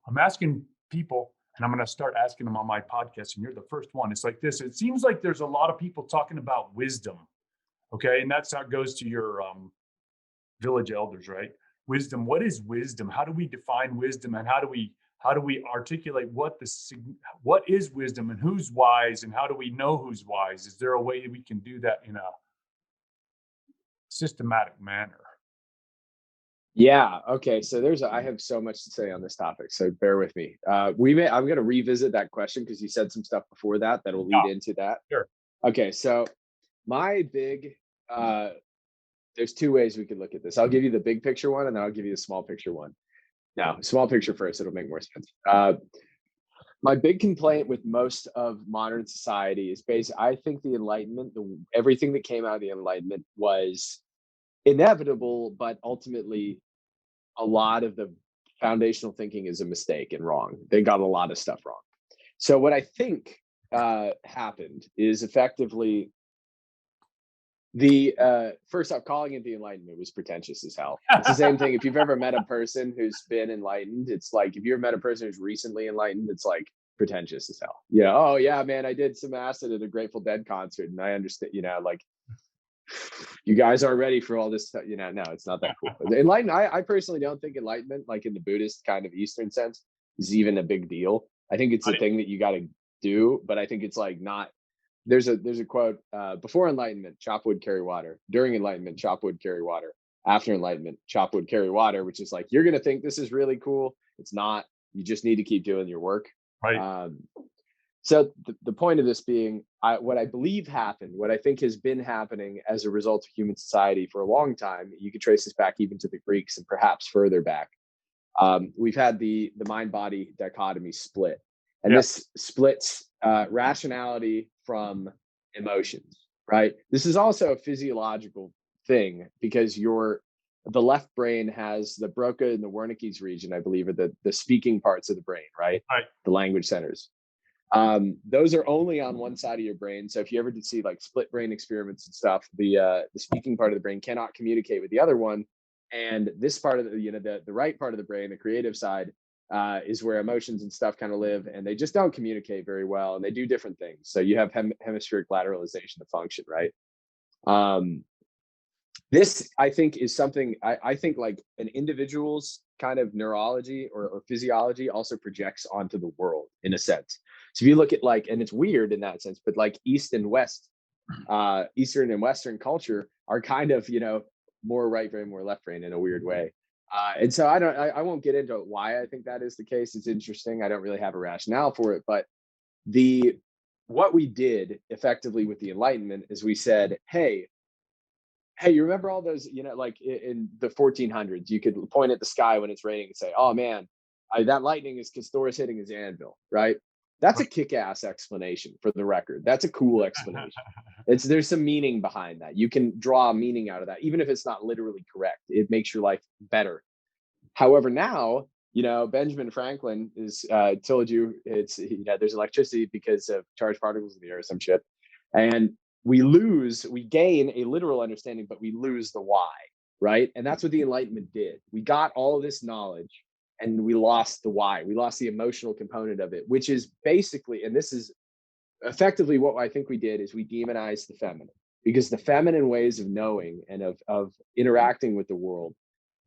I'm asking people, and I'm going to start asking them on my podcast, and you're the first one. It's like this. It seems like there's a lot of people talking about wisdom. Okay. And that's how it goes to your village elders, right? Wisdom. What is wisdom? How do we define wisdom, and how do we articulate what is wisdom, and who's wise, and how do we know who's wise? Is there a way we can do that in a systematic manner? Yeah. Okay. So I have so much to say on this topic. So bear with me. I'm going to revisit that question because you said some stuff before that that'll lead Yeah, into that. sure. Okay. So my big, there's two ways we could look at this. I'll give you the big picture one, and then I'll give you the small picture one. Now, small picture first, it'll make more sense. My big complaint with most of modern society is I think the Enlightenment, everything that came out of the Enlightenment was inevitable, but ultimately a lot of the foundational thinking is a mistake and wrong. They got a lot of stuff wrong. So what I think happened is effectively first off, calling it the Enlightenment was pretentious as hell. It's the same thing. If you've ever met a person who's been enlightened, it's like if you ever met a person who's recently enlightened, it's like pretentious as hell. Yeah. Oh yeah, man, I did some acid at a Grateful Dead concert, and I understand. Like you guys aren't ready for all this stuff. No, it's not that cool. Enlightenment. I personally don't think enlightenment, like in the Buddhist kind of Eastern sense, is even a big deal. I think it's a thing that you got to do, but I think it's like not. There's a quote, before enlightenment, chop wood, carry water. During enlightenment, chop wood, carry water. After enlightenment, chop wood, carry water, which is like, you're going to think this is really cool. It's not. You just need to keep doing your work. Right. So the point of this being, what I believe happened, what I think has been happening as a result of human society for a long time, you could trace this back even to the Greeks and perhaps further back. We've had the mind-body dichotomy split. And Yeah. this splits rationality from emotions, right? This is also a physiological thing because the left brain has the Broca and the Wernicke's region, I believe, are the speaking parts of the brain, right? Right. The language centers. Those are only on one side of your brain. So if you ever did see like split brain experiments and stuff, the speaking part of the brain cannot communicate with the other one. And this part of the right part of the brain, the creative side, is where emotions and stuff kind of live, and they just don't communicate very well, and they do different things. So you have hemispheric lateralization of function, right? This, I think, is something I think like an individual's kind of neurology or physiology also projects onto the world in a sense. So if you look at and it's weird in that sense, but like Eastern and Western culture are kind of, more right brain, more left brain in a weird way. And so I won't get into why I think that is the case. It's interesting. I don't really have a rationale for it, but what we did effectively with the Enlightenment is we said, hey, you remember all those, like in the 1400s, you could point at the sky when it's raining and say, oh man, that lightning is because Thor is hitting his anvil, right? That's a kick-ass explanation, for the record. That's a cool explanation. There's some meaning behind that. You can draw meaning out of that, even if it's not literally correct. It makes your life better. However, now, Benjamin Franklin is told you there's electricity because of charged particles in the air or some shit. And we gain a literal understanding, but we lose the why, right? And that's what the Enlightenment did. We got all this knowledge and we lost the why. We lost the emotional component of it, which is basically, and this is effectively what I think we did, is we demonized the feminine, because the feminine ways of knowing and of interacting with the world,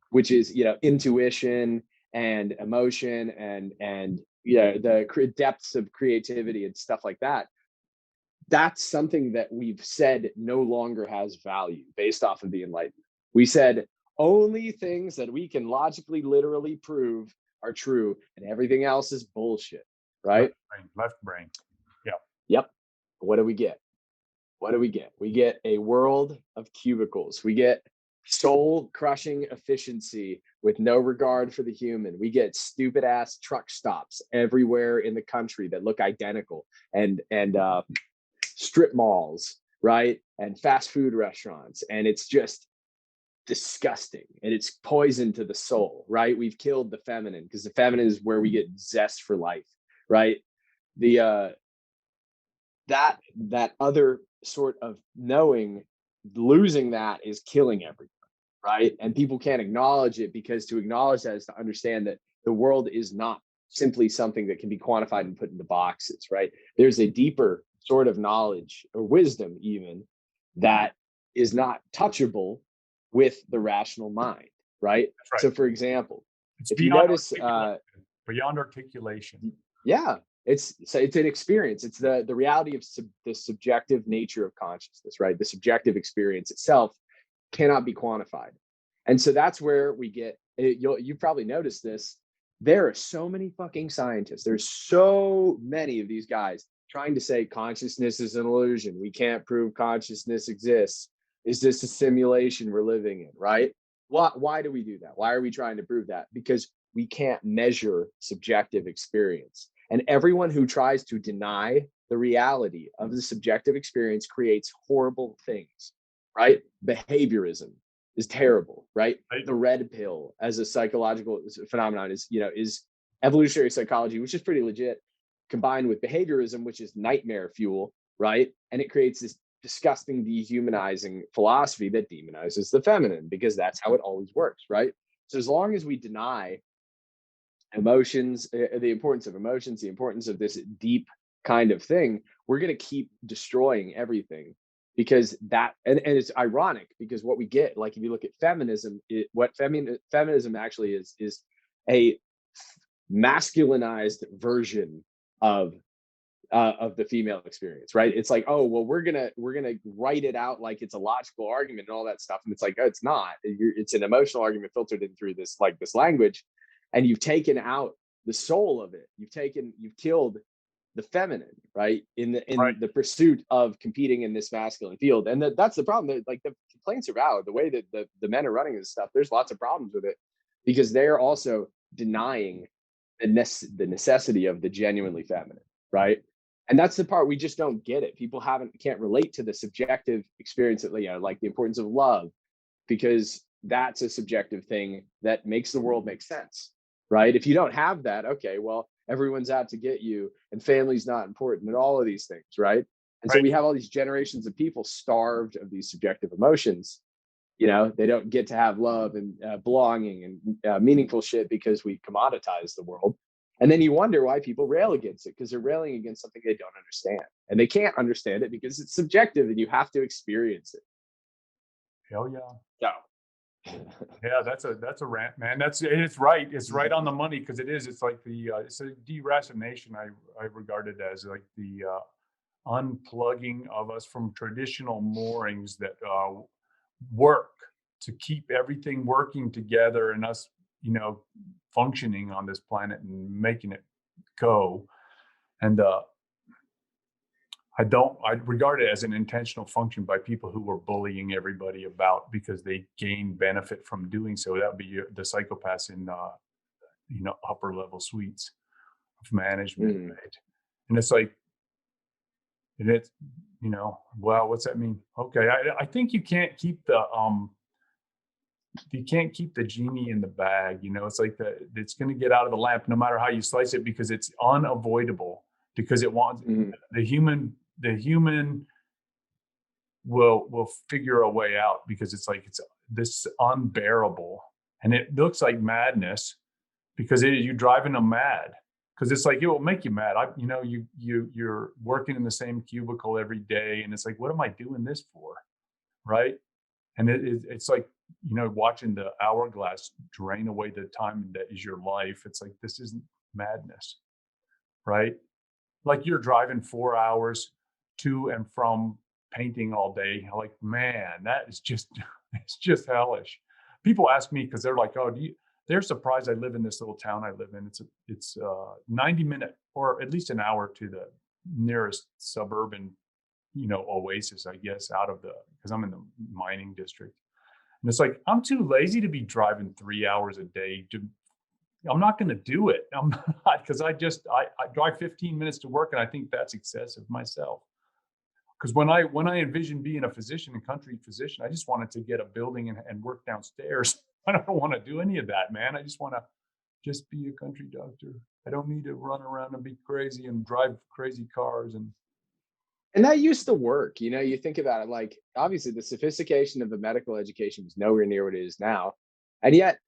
which is, intuition and emotion and the depths of creativity and stuff like that. That's something that we've said no longer has value based off of the Enlightenment. We said only things that we can logically, literally prove are true, and everything else is bullshit, right? Left brain. Yeah. Yep. What do we get? We get a world of cubicles. We get soul-crushing efficiency with no regard for the human. We get stupid-ass truck stops everywhere in the country that look identical, and strip malls, right? And fast food restaurants. And it's just disgusting. And it's poison to the soul, right? We've killed the feminine, because the feminine is where we get zest for life, right? That other sort of knowing, losing that is killing everyone, right? And people can't acknowledge it, because to acknowledge that is to understand that the world is not simply something that can be quantified and put into boxes, right? There's a deeper sort of knowledge or wisdom even that is not touchable with the rational mind, right? That's right. So for example, It's if you beyond notice, articulation. Beyond articulation. yeah, it's an experience. It's the reality of the subjective nature of consciousness, right? The subjective experience itself cannot be quantified. And so that's where we get you've probably noticed this. There are so many fucking scientists. There's so many of these guys trying to say consciousness is an illusion. We can't prove consciousness exists. Is this a simulation we're living in, right? Why do we do that? Why are we trying to prove that? Because we can't measure subjective experience. And everyone who tries to deny the reality of the subjective experience creates horrible things, right? Behaviorism is terrible, right? Right. The red pill as a psychological phenomenon is evolutionary psychology, which is pretty legit, combined with behaviorism, which is nightmare fuel, right? And it creates this disgusting, dehumanizing philosophy that demonizes the feminine because that's how it always works, right? So as long as we deny emotions, the importance of emotions, the importance of this deep kind of thing, we're going to keep destroying everything because that, and it's ironic because what we get, like if you look at feminism, what feminism actually is a masculinized version of the female experience, right? It's like, oh well, we're gonna write it out like it's a logical argument and all that stuff, and it's like, oh, it's not. It's an emotional argument filtered in through this language, and you've taken out the soul of it. You've killed the feminine, right? In the pursuit of competing in this masculine field, and that's the problem. That like the complaints are valid. The way that the men are running this stuff, there's lots of problems with it because they're also denying the necessity of the genuinely feminine, right? And that's the part we just don't get it. People can't relate to the subjective experience that, like the importance of love, because that's a subjective thing that makes the world make sense, right? If you don't have that, okay, well, everyone's out to get you and family's not important and all of these things, right? And so we have all these generations of people starved of these subjective emotions. They don't get to have love and belonging and meaningful shit because we commoditize the world. And then you wonder why people rail against it, because they're railing against something they don't understand. And they can't understand it because it's subjective and you have to experience it. Hell yeah. Yeah. Yeah, that's a rant, man. It's right. It's right on the money because it is. It's like it's a deracination. I regard it as like the unplugging of us from traditional moorings that work to keep everything working together and us, functioning on this planet and making it go. And I regard it as an intentional function by people who are bullying everybody about because they gain benefit from doing so. That would be the psychopaths in upper level suites of management, right? And it's like, and it's, well, what's that mean? Okay, I think you can't keep the genie in the bag. It's like it's going to get out of the lamp no matter how you slice it because it's unavoidable. Because it wants the human will figure a way out because it's like it's this unbearable and it looks like madness because you're driving them mad because it's like it will make you mad. You're working in the same cubicle every day and it's like, what am I doing this for, right? And it's like watching the hourglass drain away the time that is your life. It's like, this isn't madness, right? Like you're driving 4 hours to and from painting all day. Like, man, that is just, it's just hellish. People ask me because they're like, oh, they're surprised I live in this little town I live in. It's 90-minute or at least an hour to the nearest suburban, oasis, I guess, because I'm in the mining district. And it's like, I'm too lazy to be driving 3 hours a day I'm not going to do it. I'm not, because I drive 15 minutes to work and I think that's excessive myself. Because when I envisioned being a physician, a country physician, I just wanted to get a building and work downstairs. I don't want to do any of that, man. I just want to just be a country doctor. I don't need to run around and be crazy and drive crazy cars. And that used to work. You think about it, like obviously the sophistication of the medical education was nowhere near what it is now. And yet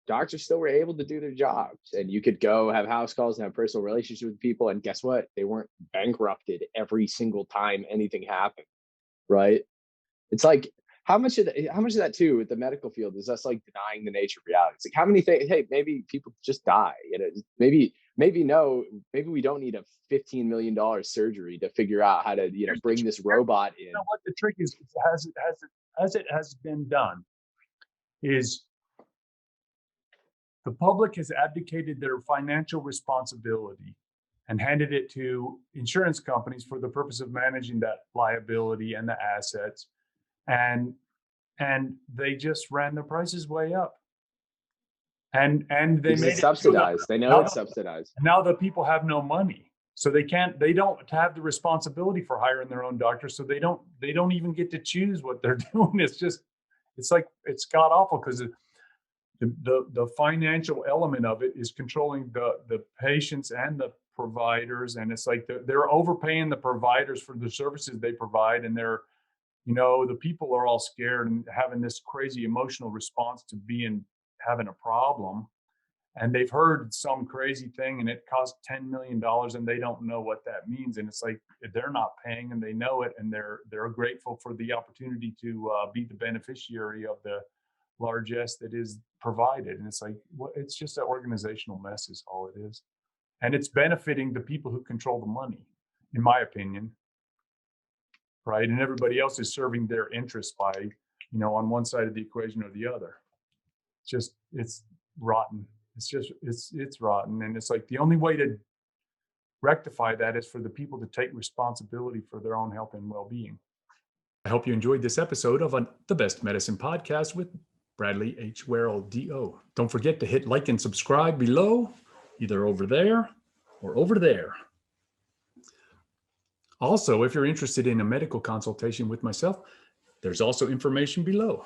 doctors still were able to do their jobs, and you could go have house calls and have personal relationships with people, and guess what? They weren't bankrupted every single time anything happened, right? It's like how much of that too with the medical field is us like denying the nature of reality. It's like how many things, hey, maybe people just die. Maybe no, maybe we don't need a $15 million surgery to figure out how to, bring this robot in. You know what the trick is, as it has been done, is the public has abdicated their financial responsibility and handed it to insurance companies for the purpose of managing that liability and the assets. And they just ran the prices way up. And they Because made it's it subsidized. They know it's subsidized. now the people have no money. So they don't have the responsibility for hiring their own doctors. So they don't even get to choose what they're doing. It's like it's god awful because the financial element of it is controlling the patients and the providers. And it's like they're overpaying the providers for the services they provide. And the people are all scared and having this crazy emotional response to having a problem. And they've heard some crazy thing and it costs $10 million and they don't know what that means. And it's like, they're not paying and they know it. And they're grateful for the opportunity to be the beneficiary of the largesse that is provided. And it's like, it's just an organizational mess is all it is. And it's benefiting the people who control the money, in my opinion. Right. And everybody else is serving their interests by, on one side of the equation or the other. It's rotten. It's rotten. And it's like the only way to rectify that is for the people to take responsibility for their own health and well-being. I hope you enjoyed this episode of the Best Medicine Podcast with Bradley H. Werrell, DO. Don't forget to hit like and subscribe below, either over there or over there. Also, if you're interested in a medical consultation with myself, there's also information below.